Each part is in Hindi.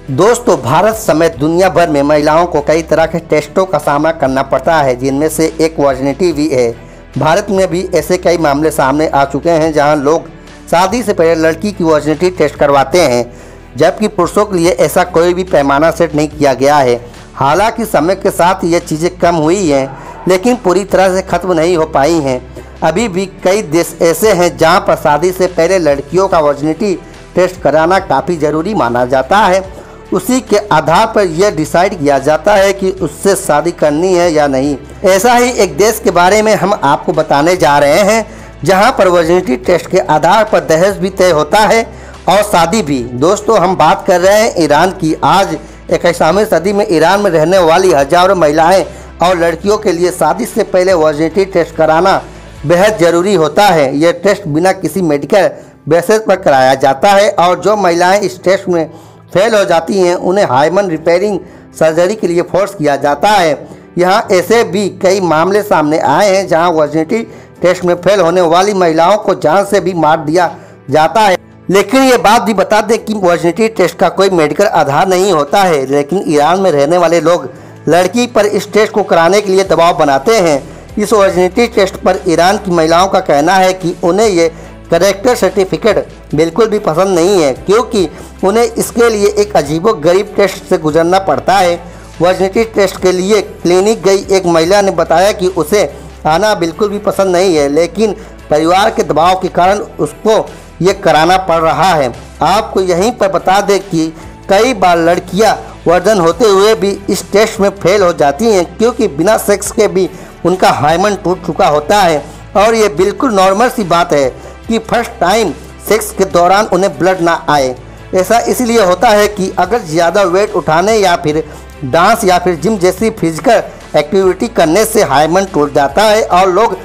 दोस्तों, भारत समेत दुनिया भर में महिलाओं को कई तरह के टेस्टों का सामना करना पड़ता है, जिनमें से एक वर्जिनिटी भी है। भारत में भी ऐसे कई मामले सामने आ चुके हैं जहां लोग शादी से पहले लड़की की वर्जिनिटी टेस्ट करवाते हैं, जबकि पुरुषों के लिए ऐसा कोई भी पैमाना सेट नहीं किया गया है। हालांकि समय के साथ ये चीज़ें कम हुई हैं, लेकिन पूरी तरह से ख़त्म नहीं हो पाई हैं। अभी भी कई देश ऐसे हैं जहां पर शादी से पहले लड़कियों का वर्जिनिटी टेस्ट कराना काफ़ी ज़रूरी माना जाता है। उसी के आधार पर यह डिसाइड किया जाता है कि उससे शादी करनी है या नहीं। ऐसा ही एक देश के बारे में हम आपको बताने जा रहे हैं, जहां पर वर्जिनिटी टेस्ट के आधार पर दहेज भी तय होता है और शादी भी। दोस्तों, हम बात कर रहे हैं ईरान की। आज 21वीं सदी में ईरान में रहने वाली हजारों महिलाएं और लड़कियों के लिए शादी से पहले वर्जिनिटी टेस्ट कराना बेहद ज़रूरी होता है। यह टेस्ट बिना किसी मेडिकल बेसिस पर कराया जाता है और जो महिलाएं इस टेस्ट में फेल हो जाती हैं उन्हें हार्मोन रिपेयरिंग सर्जरी के लिए फोर्स किया जाता है। यहाँ ऐसे भी कई मामले सामने आए हैं जहाँ वर्जिनिटी टेस्ट में फेल होने वाली महिलाओं को जान से भी मार दिया जाता है। लेकिन ये बात भी बता दें कि वर्जिनिटी टेस्ट का कोई मेडिकल आधार नहीं होता है, लेकिन ईरान में रहने वाले लोग लड़की पर इस टेस्ट को कराने के लिए दबाव बनाते हैं। इस वर्जिनिटी टेस्ट पर ईरान की महिलाओं का कहना है कि उन्हें ये कैरेक्टर सर्टिफिकेट बिल्कुल भी पसंद नहीं है, क्योंकि उन्हें इसके लिए एक अजीबोगरीब टेस्ट से गुजरना पड़ता है। वर्जिनिटी टेस्ट के लिए क्लिनिक गई एक महिला ने बताया कि उसे आना बिल्कुल भी पसंद नहीं है, लेकिन परिवार के दबाव के कारण उसको ये कराना पड़ रहा है। आपको यहीं पर बता दें कि कई बार लड़कियां वर्जन होते हुए भी इस टेस्ट में फेल हो जाती हैं, क्योंकि बिना सेक्स के भी उनका हार्मोन टूट चुका होता है। और ये बिल्कुल नॉर्मल सी बात है कि फर्स्ट टाइम सेक्स के दौरान उन्हें ब्लड ना आए। ऐसा इसलिए होता है कि अगर ज़्यादा वेट उठाने या फिर डांस या फिर जिम जैसी फिजिकल एक्टिविटी करने से हार्मोन टूट जाता है और लोग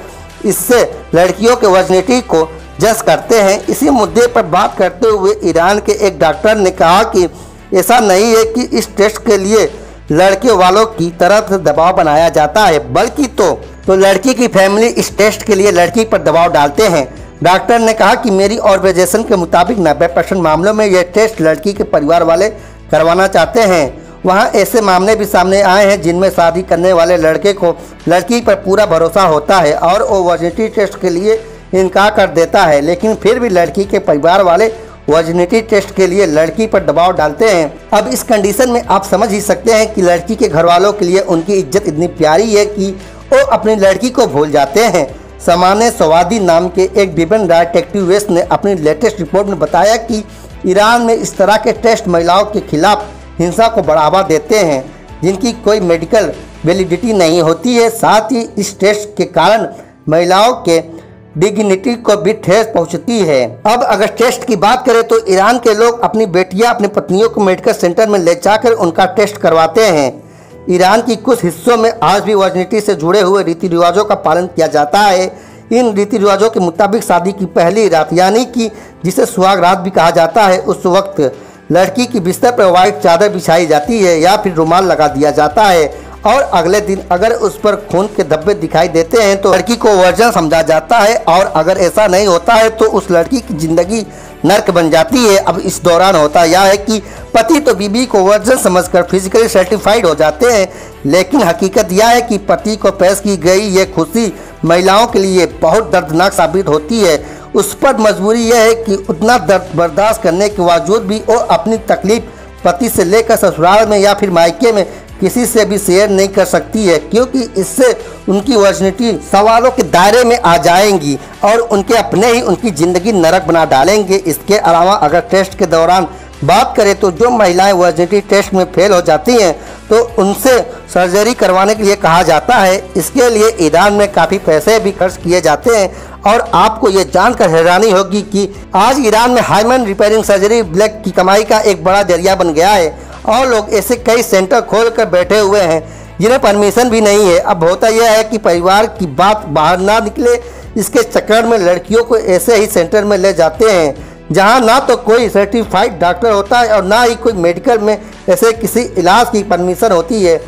इससे लड़कियों के वर्जिनिटी को जज करते हैं। इसी मुद्दे पर बात करते हुए ईरान के एक डॉक्टर ने कहा कि ऐसा नहीं है कि इस टेस्ट के लिए लड़के वालों की तरफ से दबाव बनाया जाता है, बल्कि तो लड़की की फैमिली इस टेस्ट के लिए लड़की पर दबाव डालते हैं। डॉक्टर ने कहा कि मेरी ऑर्गेनाइजेशन के मुताबिक 90% मामलों में यह टेस्ट लड़की के परिवार वाले करवाना चाहते हैं। वहाँ ऐसे मामले भी सामने आए हैं जिनमें शादी करने वाले लड़के को लड़की पर पूरा भरोसा होता है और वो वर्जिनिटी टेस्ट के लिए इनकार कर देता है, लेकिन फिर भी लड़की के परिवार वाले वर्जिनिटी टेस्ट के लिए लड़की पर दबाव डालते हैं। अब इस कंडीशन में आप समझ ही सकते हैं कि लड़की के घर वालों के लिए उनकी इज्जत इतनी प्यारी है कि वो अपनी लड़की को भूल जाते हैं। सामान्य सवादी नाम के एक विभिन्न डिटेक्टिव ने अपनी लेटेस्ट रिपोर्ट में बताया कि ईरान में इस तरह के टेस्ट महिलाओं के खिलाफ हिंसा को बढ़ावा देते हैं, जिनकी कोई मेडिकल वैलिडिटी नहीं होती है। साथ ही इस टेस्ट के कारण महिलाओं के डिग्निटी को भी ठेस पहुंचती है। अब अगर टेस्ट की बात करें तो ईरान के लोग अपनी बेटियां अपनी पत्नियों को मेडिकल सेंटर में ले जाकर उनका टेस्ट करवाते हैं। ईरान की कुछ हिस्सों में आज भी वर्जिनिटी से जुड़े हुए रीति रिवाजों का पालन किया जाता है। इन रीति रिवाजों के मुताबिक शादी की पहली रात, यानी कि जिसे सुहाग रात भी कहा जाता है, उस वक्त लड़की की बिस्तर पर वाइट चादर बिछाई जाती है या फिर रुमाल लगा दिया जाता है और अगले दिन अगर उस पर खून के धब्बे दिखाई देते हैं तो लड़की को वर्जन समझा जाता है और अगर ऐसा नहीं होता है तो उस लड़की की जिंदगी नर्क बन जाती है। अब इस दौरान होता यह है कि पति तो बीबी को वर्जन समझकर फिजिकली सर्टिफाइड हो जाते हैं, लेकिन हकीकत यह है कि पति को पेश की गई ये खुशी महिलाओं के लिए बहुत दर्दनाक साबित होती है। उस पर मजबूरी यह है कि उतना दर्द बर्दाश्त करने के बावजूद भी वो अपनी तकलीफ पति से लेकर ससुराल में या फिर मायके में किसी से भी शेयर नहीं कर सकती है, क्योंकि इससे उनकी वर्जिनिटी सवालों के दायरे में आ जाएंगी और उनके अपने ही उनकी ज़िंदगी नरक बना डालेंगे। इसके अलावा अगर टेस्ट के दौरान बात करें तो जो महिलाएं वर्जिनिटी टेस्ट में फेल हो जाती हैं तो उनसे सर्जरी करवाने के लिए कहा जाता है। इसके लिए ईरान में काफ़ी पैसे भी खर्च किए जाते हैं और आपको ये जानकर हैरानी होगी कि आज ईरान में हार्मोन रिपेयरिंग सर्जरी ब्लैक की कमाई का एक बड़ा जरिया बन गया है और लोग ऐसे कई सेंटर खोल कर बैठे हुए हैं जिन्हें परमिशन भी नहीं है। अब होता यह है कि परिवार की बात बाहर ना निकले, इसके चक्कर में लड़कियों को ऐसे ही सेंटर में ले जाते हैं जहां ना तो कोई सर्टिफाइड डॉक्टर होता है और ना ही कोई मेडिकल में ऐसे किसी इलाज की परमिशन होती है।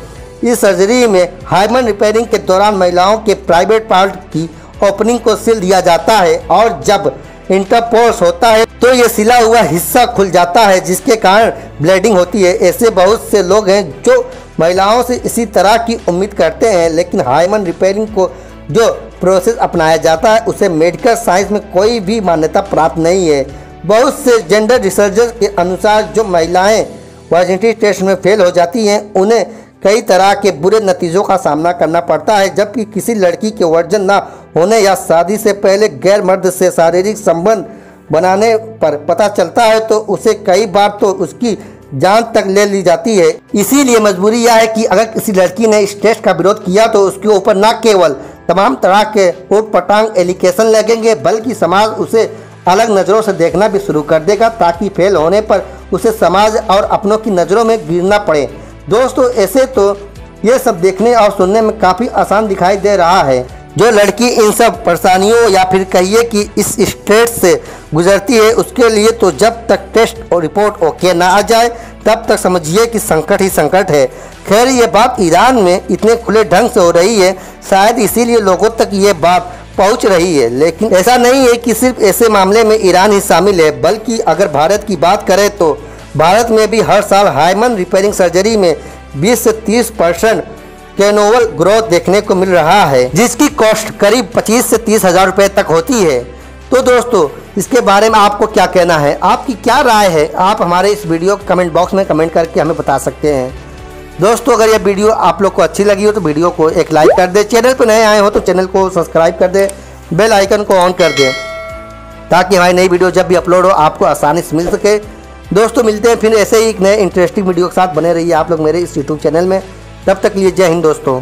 इस सर्जरी में हार्मोन रिपेयरिंग के दौरान महिलाओं के प्राइवेट पार्ट की ओपनिंग को सील दिया जाता है और जब इंटरकोर्स होता है तो ये सिला हुआ हिस्सा खुल जाता है जिसके कारण ब्लीडिंग होती है। ऐसे बहुत से लोग हैं जो महिलाओं से इसी तरह की उम्मीद करते हैं, लेकिन हाइमन रिपेयरिंग को जो प्रोसेस अपनाया जाता है उसे मेडिकल साइंस में कोई भी मान्यता प्राप्त नहीं है। बहुत से जेंडर रिसर्चर्स के अनुसार जो महिलाएं वर्जिनिटी टेस्ट में फेल हो जाती हैं उन्हें कई तरह के बुरे नतीजों का सामना करना पड़ता है, जबकि किसी लड़की के वर्जन ना होने या शादी से पहले गैर मर्द से शारीरिक संबंध बनाने पर पता चलता है तो उसे कई बार तो उसकी जान तक ले ली जाती है। इसीलिए मजबूरी यह है कि अगर किसी लड़की ने इस टेस्ट का विरोध किया तो उसके ऊपर न केवल तमाम तरह के ऊट-पटांग एलिगेशन लगेंगे, बल्कि समाज उसे अलग नज़रों से देखना भी शुरू कर देगा ताकि फेल होने पर उसे समाज और अपनों की नज़रों में गिरना पड़े। दोस्तों, ऐसे तो ये सब देखने और सुनने में काफ़ी आसान दिखाई दे रहा है। जो लड़की इन सब परेशानियों या फिर कहिए कि इस स्टेज से गुजरती है उसके लिए तो जब तक टेस्ट और रिपोर्ट ओके ना आ जाए तब तक समझिए कि संकट ही संकट है। खैर, ये बात ईरान में इतने खुले ढंग से हो रही है, शायद इसीलिए लोगों तक ये बात पहुंच रही है। लेकिन ऐसा नहीं है कि सिर्फ ऐसे मामले में ईरान ही शामिल है, बल्कि अगर भारत की बात करें तो भारत में भी हर साल हाइमन रिपेयरिंग सर्जरी में 20 से 30% टर्नओवर ग्रोथ देखने को मिल रहा है, जिसकी कॉस्ट करीब 25 से 30 हज़ार रुपये तक होती है। तो दोस्तों, इसके बारे में आपको क्या कहना है, आपकी क्या राय है, आप हमारे इस वीडियो कमेंट बॉक्स में कमेंट करके हमें बता सकते हैं। दोस्तों, अगर यह वीडियो आप लोग को अच्छी लगी हो तो वीडियो को एक लाइक कर दे, चैनल पर नए आए हो तो चैनल को सब्सक्राइब कर दे, बेल आइकन को ऑन कर दे ताकि हमारी नई वीडियो जब भी अपलोड हो आपको आसानी से मिल सके। दोस्तों, मिलते हैं फिर ऐसे ही एक नए इंटरेस्टिंग वीडियो के साथ। बने रहिए आप लोग मेरे इस यूट्यूब चैनल में। तब तक लिए जय हिंद दोस्तों।